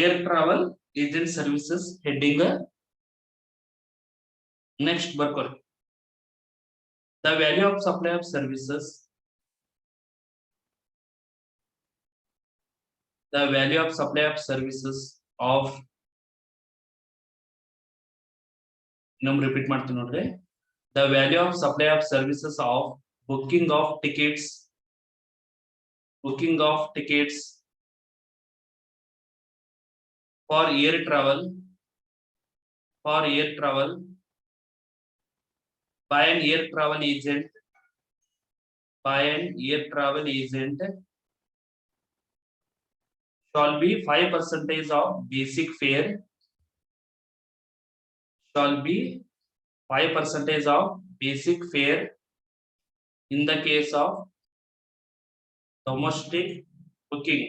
air travel agent services heading next ಬರ್ಕೋರಿ the value of supply of services the value of supply of services of ಇನ್ನೊಮ್ಮೆ repeat ಮಾಡ್ತೀನಿ ನೋಡ್ರಿ the value of supply of services of booking of tickets for air travel by an air travel agent shall be 5% of basic fare in the case of domestic booking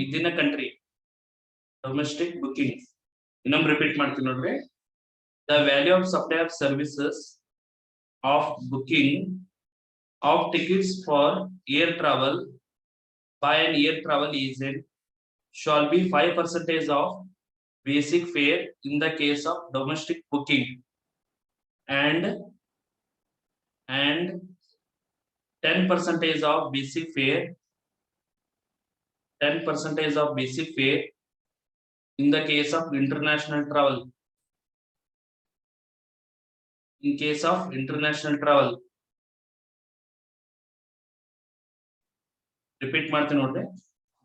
within a country domestic booking ಇನ್ನೊಮ್ಮೆ repeat ಮಾಡ್ತೀನಿ ನೋಡ್ರಿ the value of supply of services of booking of tickets for air travel by an air travel agent shall be 5% of basic fare in the case of domestic booking and 10% of basic fare in the case of international travel repeat ಮಾಡ್ತೀನಿ ನೋಡ್ರಿ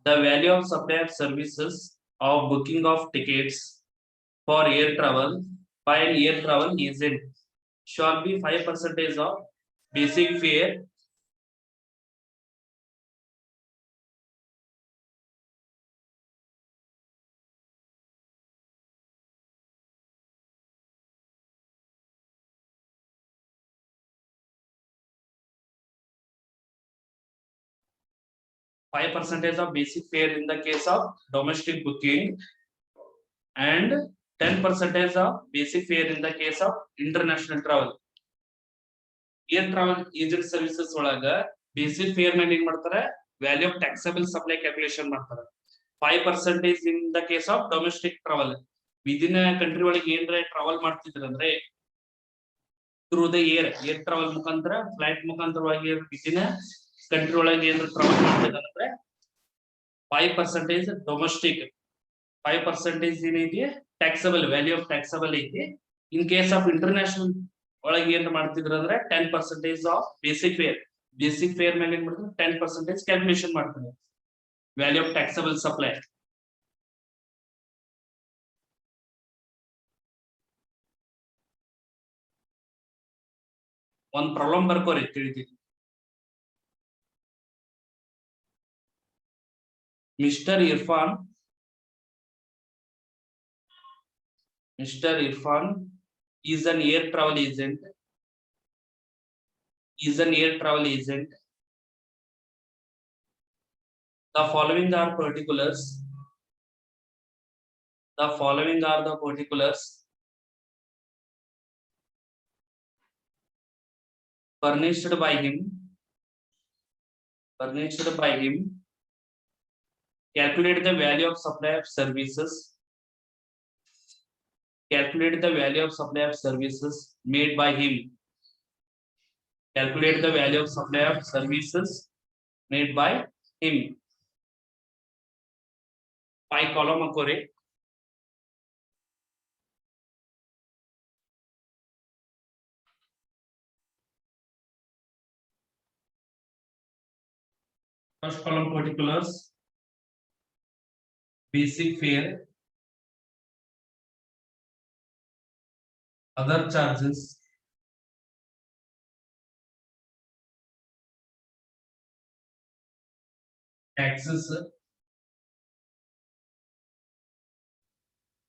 the value of supply of services of booking of tickets for air travel by an air travel agent shall be 5% of basic fare of basic fare in the case of domestic booking and 10% of basic fare in the case of international travel. Air travel agent services ಒಳಗ basic fare ಮೇಲೆ ಏನ್ ಮಾಡ್ತಾರೆ value of taxable supply calculation ಮಾಡ್ತಾರೆ 5% in the case of domestic travel within a country ಒಳಗೆ ಏನ್ರೆ travel ಮಾಡ್ತಿದ್ರು ಅಂದ್ರೆ through the air travel ಮುಖಾಂತರ ಫ್ಲೈಟ್ ಮುಖಾಂತರವಾಗಿ within a country ಒಳಗೆ ಏನ್ರೆ ಟ್ರಾವೆಲ್ ಮಾಡ್ತಿದ್ರು ಅಂದ್ರೆ 5% domestic 5% ಏನಿದೆ taxable value of taxable ಐತಿ in case of international ಒಳಗೆ ಏನು ಮಾಡ್ತಿದ್ರು ಅಂದ್ರೆ 10% of basic fare ಮೇಲೆ ಏನು ಮಾಡ್ತಾರೆ 10% ಕ್ಯಾಲ್ಕುಲೇಷನ್ ಮಾಡ್ತಾರೆ value of taxable supply ಒಂದು problem ಬರ್ಕೋರಿ ತಿಳಿತೀವಿ Mr. Irfan is an air travel agent. The following are particulars. Furnished by him. Calculate the value of supply of services. Made by him. Calculate the value of supply of services made by him. 5 column akore. First column particulars. Basic fare. Other charges. Taxes.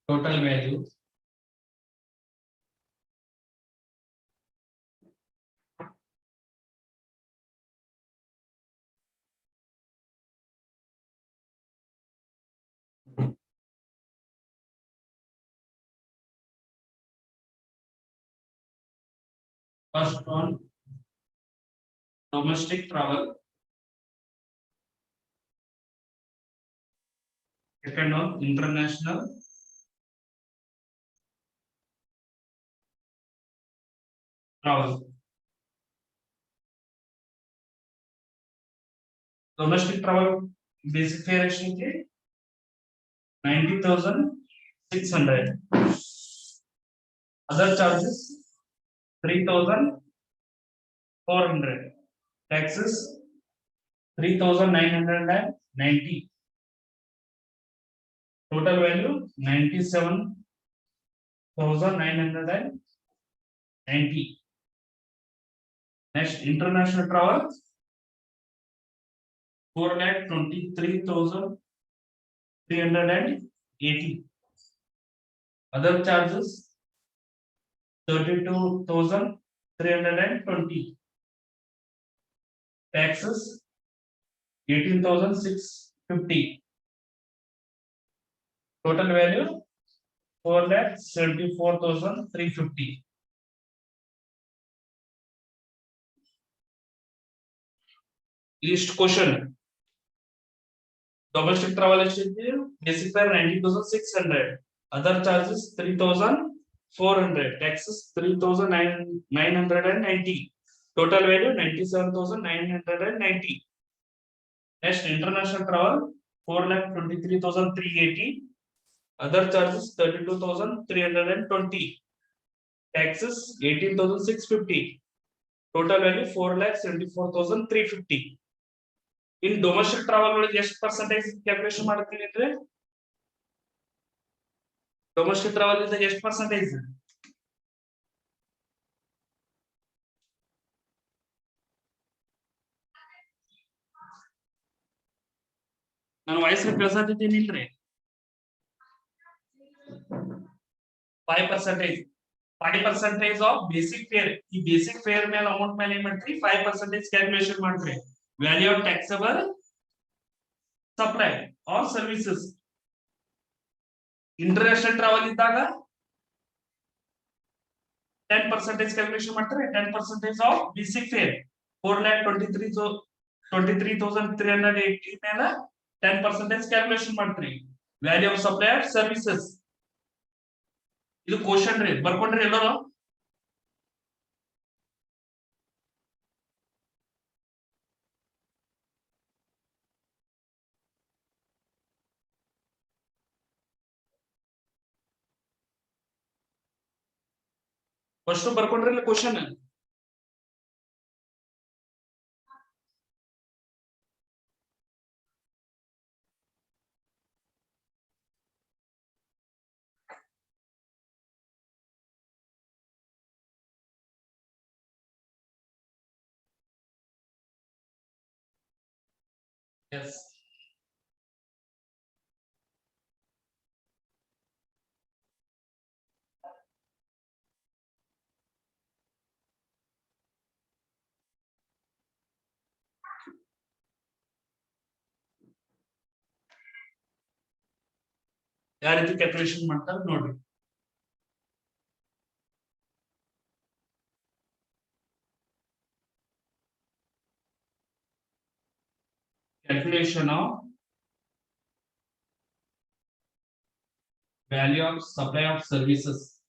Total value. First one, domestic travel. Second one, international travel. Domestic travel basic fare is 90,600. Other charges 3,400. Taxes 3,990. Total value 97,990. Next, international travel 4,23,380. Other charges 32,320. Taxes 18,650. Total value 4,74,350. List question. Domestic travel expenses basic fare 90,600. Other charges 3,400. Taxes 3,990. Total value 97,990. Next, international travel 4,23,380. Other charges 32,320. Taxes 18,650. Total value 4,74,350. In domestic travel ಒಳಗೆ ಎಷ್ಟು percentage calculation ಮಾಡ್ತೀನಿ ಅಂದ್ರೆ domestic travel ಇದ್ದಾಗ ಎಷ್ಟು percentage ನಾನು voice ಕೇಳಿಸ್ತಿದ್ದೀನಿ ಇಲ್ರಿ 5% 5% of basic fare ಈ basic fare ಮೇಲೆ ಅಮೌಂಟ್ ಮೇಲೆ ಏನ್ ಮಾಡ್ತೀರಿ 5% ಕ್ಯಾಲ್ಕುಲೇಷನ್ ಮಾಡ್ತೀರಿ value of taxable supply or services international travel ಇದ್ದಾಗ 10% ಕ್ಯಾಲ್ಕುಲೇಷನ್ ಮಾಡ್ತಾರೆ 10% ಆಫ್ ಬೇಸಿಕ್ ಫೇರ್ 4,23,380 ಮೇಲೆ 10% ಕ್ಯಾಲ್ಕುಲೇಷನ್ ಮಾಡ್ತೀರಿ value of supply or services ಇದು ಕ್ವಶನ್ ರೀ ಬರ್ಕೊಂಡ್ರಿ ಎಲ್ಲರೂ ಫಸ್ಟ್ ಬರ್ಕೊಂಡ್ರಿ ಕ್ವಶನ್ ಎಸ್ ಯಾವ ರೀತಿ ಕ್ಯಾಲ್ಕುಲೇಷನ್ ಮಾಡ್ತಾರೆ ನೋಡ್ರಿ calculation of value of supply of services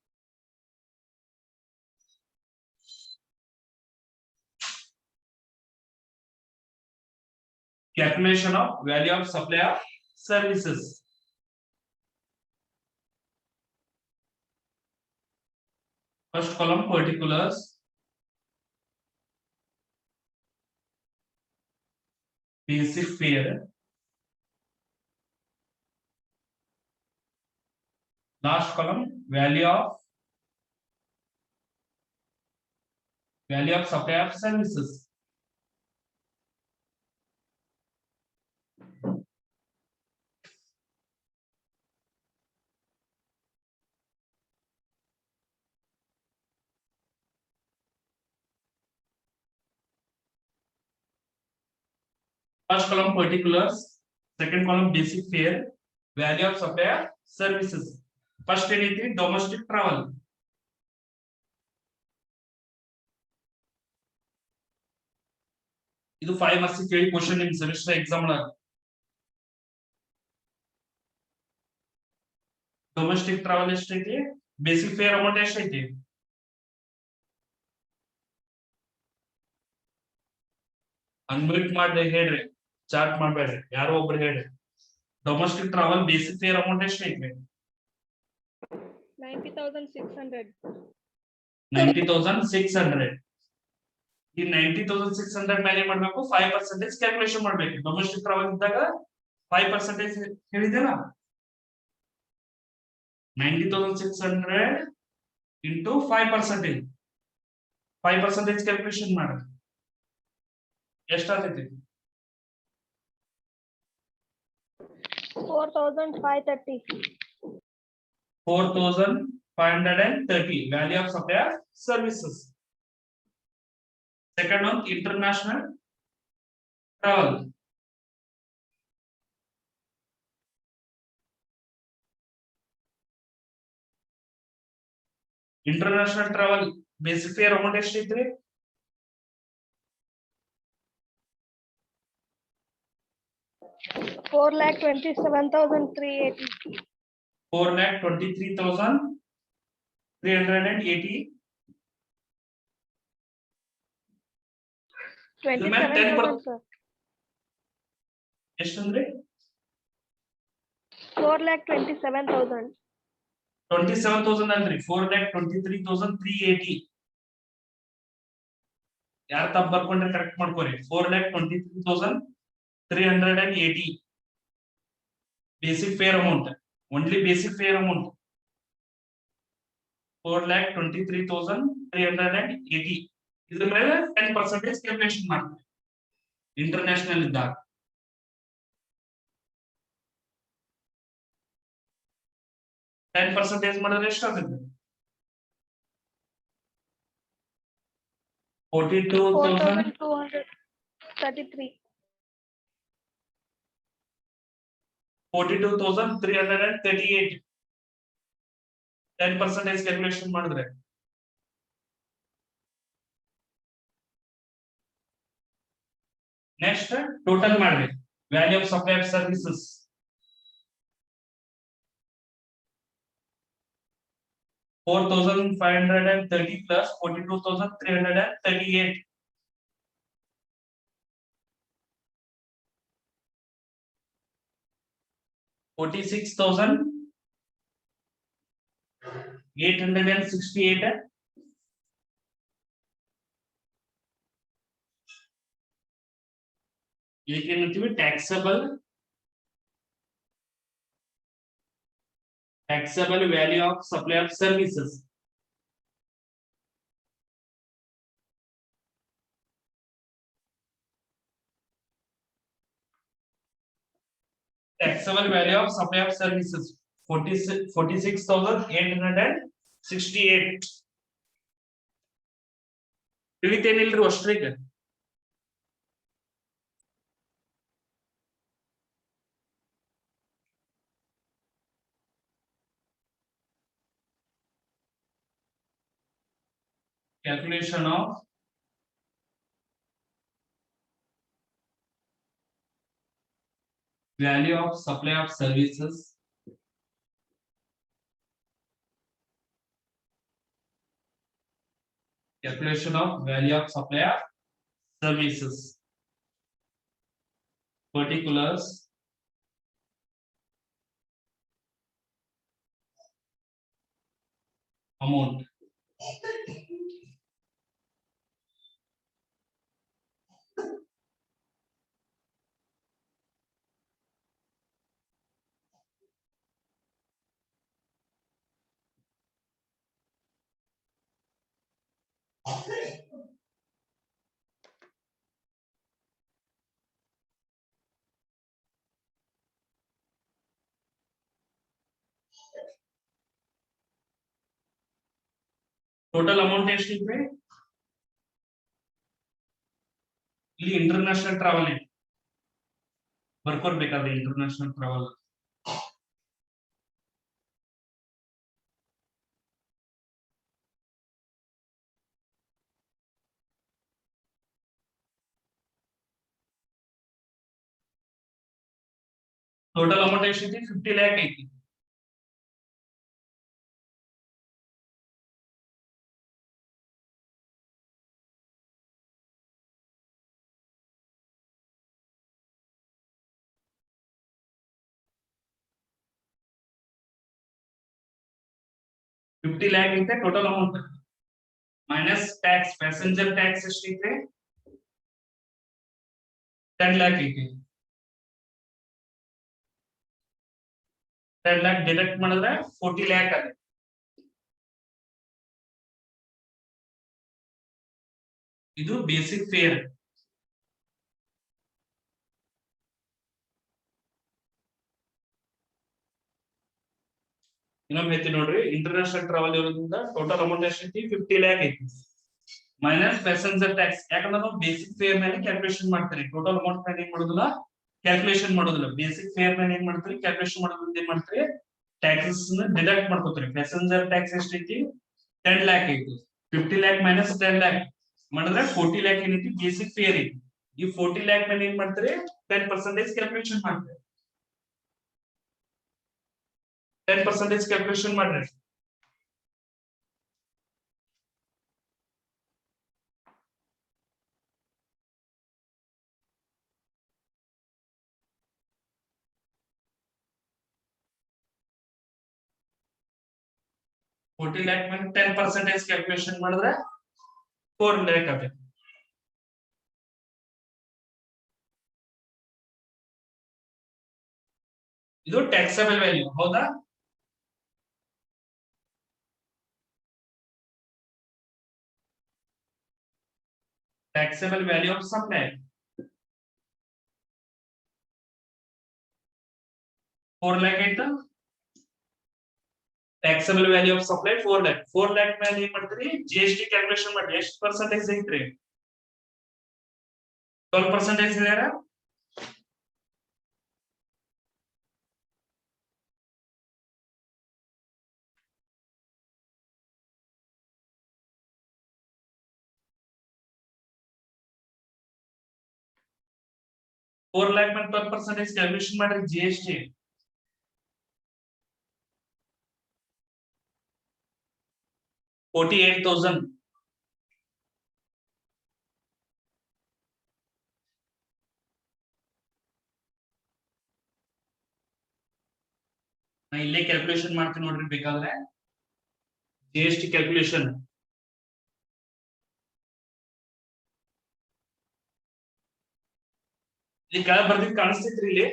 calculation of value of supply of services first column particulars basic fare last column value of supply of services first column particulars second column basic fare value of supply of services first ಏನೈತಿ domestic travel ಇದು 5 marks ಕೇಳಿ question ನಿಮ್ semester exam ಒಳಗೆ domestic travel ಎಷ್ಟೈತಿ basic fair amount ಎಷ್ಟೈತಿ unmute ಮಾಡಿ ಹೇಳ್ರಿ chart ಮಾಡ್ಬೇಡ್ರಿ ಯಾರೋ ಒಬ್ರು ಹೇಳ್ರಿ domestic travel basic fair amount ಎಷ್ಟೈತಿ 90,600. 90,600 ಈ 90,600 ಮೇಲೆ ಮಾಡ್ಬೇಕು 5% ಕ್ಯಾಲ್ಕುಲೇಷನ್ ಮಾಡ್ಬೇಕು ಡೊಮೆಸ್ಟಿಕ್ ಟ್ರಾವೆಲ್ ಇದ್ದಾಗ 5% ಹೇಳಿದೆನಾ 90,600 ಇಂಟು 5% 5% ಕ್ಯಾಲ್ಕುಲೇಷನ್ ಮಾಡಿ ಎಷ್ಟಾಗ್ತೈತಿ 4,530. 4,530 value of supply services. Second one, international travel. International travel basic fare amount ಎಷ್ಟೈತ್ರಿ 4,27,380. 4,23,380 27,000, sir. ಎಷ್ಟಂದ್ರೆ 4,27,000. 27,000 ಅಲ್ರಿ 4,23,380 ಯಾರು ತಪ್ಪ ಬರ್ಕೊಂಡ್ರೆ correct ಮಾಡ್ಕೋರಿ 4,23,380 basic fare amount only basic fare amount 4,23,380 ಇದ್ರ ಮೇಲೆ 10% ಕ್ಯಾಲ್ಕುಲೇಷನ್ ಮಾಡ್ತೀವಿ ಇಂಟರ್ನ್ಯಾಷನಲ್ ಇದ್ದಾಗ ಟೆನ್ ಪರ್ಸೆಂಟೇಜ್ ಮಾಡಿದ್ರೆ ಎಷ್ಟಾಗುತ್ತೆ 4,233. 42,338 10% ಕ್ಯಾಲ್ಕುಲೇಷನ್ ಮಾಡಿದ್ರೆ ನೆಕ್ಸ್ಟ್ ಟೋಟಲ್ ಮಾಡ್ರಿ value of supply of services 4,530 plus 42,338 46,868 ಇದಕ್ಕೇನಂತೀವಿ taxable value of supply of services taxable value of supply of services 46,868 ತಿಳಿತೇನಿಲ್ರಿ ಅಷ್ಟ್ರಿಗೆ calculation of value of supply of services calculation of value of supply of services particulars amount total amount ಎಷ್ಟಿದೆ ಇಲ್ಲಿ international travel ಇದೆ ಬರ್ಕೊಳ್ಬೇಕಾದ್ರೆ international travel total amount ಎಷ್ಟಿದೆ 50 lakh ಐತಿ 50 lakh ಐತೆ total amount minus tax passenger tax ಎಷ್ಟೈತೆ 10 lakh ಐತಿ 10 lakh deduct ಮಾಡಿದ್ರೆ 40 lakh ಆಗುತ್ತೆ ಇದು ಬೇಸಿಕ್ ಫೇರ್ ಇನ್ನೊಮ್ಮೆ ಐತಿ ನೋಡ್ರಿ ಇಂಟರ್ನ್ಯಾಷನಲ್ ಟ್ರಾವೆಲ್ ಇರೋದ್ರಿಂದ ಟೋಟಲ್ ಅಮೌಂಟ್ ಎಷ್ಟೈತಿ 50 lakh ಐತಿ ಮೈನಸ್ ಪ್ಯಾಸೆಂಜರ್ ಟ್ಯಾಕ್ಸ್ ಯಾಕಂದ್ರೆ ನಾವು ಬೇಸಿಕ್ ಫೇರ್ ಮೇಲೆ ಕ್ಯಾಲ್ಕುಲೇಷನ್ ಮಾಡ್ತೀರಿ ಟೋಟಲ್ ಅಮೌಂಟ್ ಮೇಲೆ ಏನ್ ಮಾಡೋದಿಲ್ಲ ಕ್ಯಾಲ್ಕುಲೇಷನ್ ಮಾಡೋದಿಲ್ಲ ಬೇಸಿಕ್ ಫೇರ್ ಮೇಲೆ ಏನ್ ಮಾಡ್ತೀರಿ ಕ್ಯಾಲ್ಕುಲೇಷನ್ ಮಾಡೋದ್ರಿಂದ ಏನ್ ಮಾಡ್ತೀರಿ ಟ್ಯಾಕ್ಸಸ್ ಡಿಡಕ್ಟ್ ಮಾಡ್ಕೋತೀರಿ ಪ್ಯಾಸೆಂಜರ್ ಟ್ಯಾಕ್ಸ್ ಎಷ್ಟೈತಿ 10 lakh ಐತಿ 50 lakh ಮೈನಸ್ 10 lakh ಮಾಡಿದ್ರೆ 40 lakh ಏನೈತಿ ಬೇಸಿಕ್ ಫೇರ್ ಐತಿ ಈ 40 lakh ಮೇಲೆ ಏನ್ ಮಾಡ್ತೀರಿ 10% ಕ್ಯಾಲ್ಕುಲೇಷನ್ ಮಾಡ್ತೀರಿ 10% ಕ್ಯಾಲ್ಕುಲೇಷನ್ ಮಾಡ್ರಿ $40 lakh ಮೇಲೆ 10% ಕ್ಯಾಲ್ಕುಲೇಷನ್ ಮಾಡಿದ್ರೆ 4 lakh ಆಗುತ್ತೆ ಇದು ಟ್ಯಾಕ್ಸಬಲ್ ವ್ಯಾಲ್ಯೂ ಹೌದಾ taxable value of supply 4 lakh ಆಯ್ತಾ taxable value of supply 4 lakh ಮೇಲೆ ಏನ್ ಮಾಡ್ತೀರಿ GST ಕ್ಯಾಲ್ಕುಲೇಷನ್ ಮಾಡಿ ಎಷ್ಟು ಪರ್ಸೆಂಟೇಜ್ ಐತ್ರಿ 12% ಇದೆಯಾ4 lakh ಮೇಲೆ 12% ಕ್ಯಾಲ್ಕುಲೇಷನ್ ಮಾಡ್ರಿ GST 48,000 ನಾ ಇಲ್ಲೇ ಕ್ಯಾಲ್ಕುಲೇಷನ್ ಮಾಡ್ತೀನಿ ನೋಡ್ರಿ ಬೇಕಾದ್ರೆ GST ಕ್ಯಾಲ್ಕುಲೇಷನ್ ಇಲ್ಲಿ ಕೆಳಗೆ ಬರ್ದಿದ್ದು ಕಾಣಿಸ್ತೈತ್ರಿ ಇಲ್ಲಿ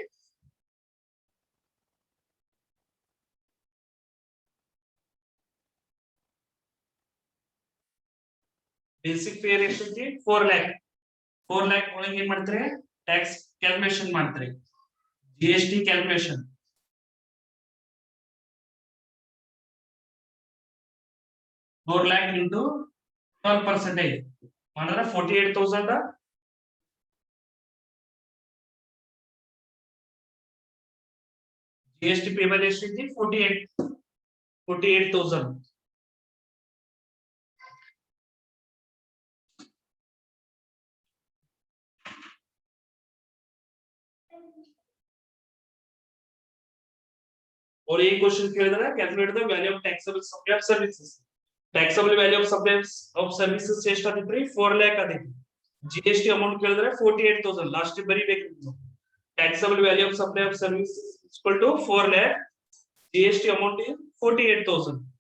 ಬೇಸಿಕ್ ಫೇರ್ ಎಷ್ಟೈತಿ 4 lakh ಒಳಗೆ ಏನ್ ಮಾಡ್ತೀರಿ ಟ್ಯಾಕ್ಸ್ ಕ್ಯಾಲ್ಕುಲೇಷನ್ ಮಾಡ್ತೀರಿ GST ಕ್ಯಾಲ್ಕುಲೇಷನ್ 4 lakh into 12% ಮಾಡಿದ್ರೆ 48,000 GST payable ಎಷ್ಟೈತಿ 48,000 और एक क्वेश्चन ಕೇಳಿದ್ರೆ calculate the value of taxable supply of services taxable value of supply of services ಎಷ್ಟು ಆಗುತ್ತೆ 4 lakh ಆಗುತ್ತೆ GST ಅಮೌಂಟ್ ಕೇಳಿದ್ರೆ 48,000 ಲಾಸ್ಟ್ ಬರಿಬೇಕು taxable value of supply of services equal to 4 lakh GST amount is 48,000